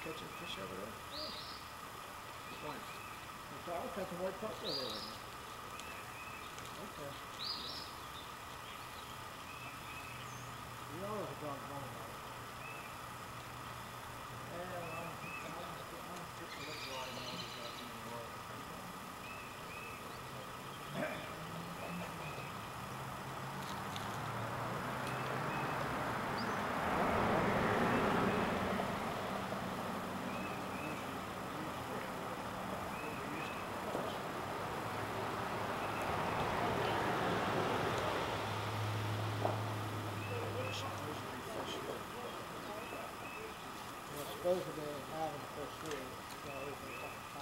catching fish over there? When? I was catching white trout over there. Okay. You know there's a dog going about it. Yeah, I'm fixing to look where I know he's out in the world. Supposedly they haven't fish here.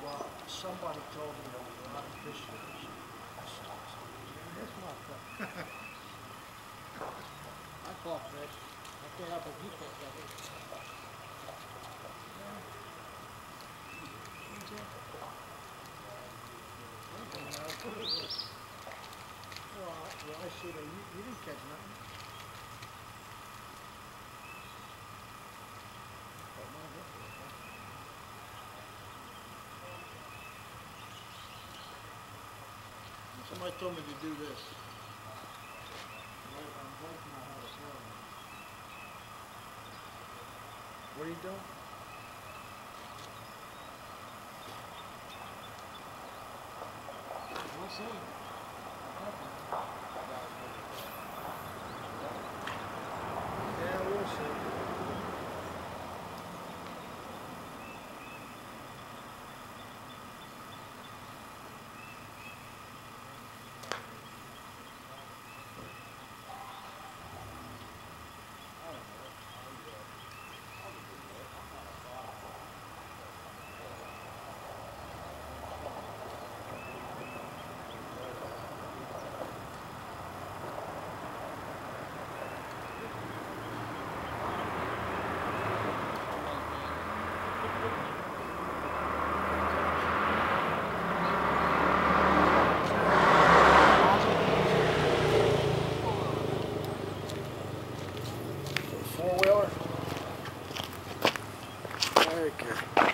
Well, somebody told me there was a lot of fish here. This motherfucker. I caught fish. I can't help it. You can't get it. Well, I see that you didn't catch nothing. Somebody told me to do this. What are you doing? We'll see. Yeah, we'll see. Four-wheeler? Very good.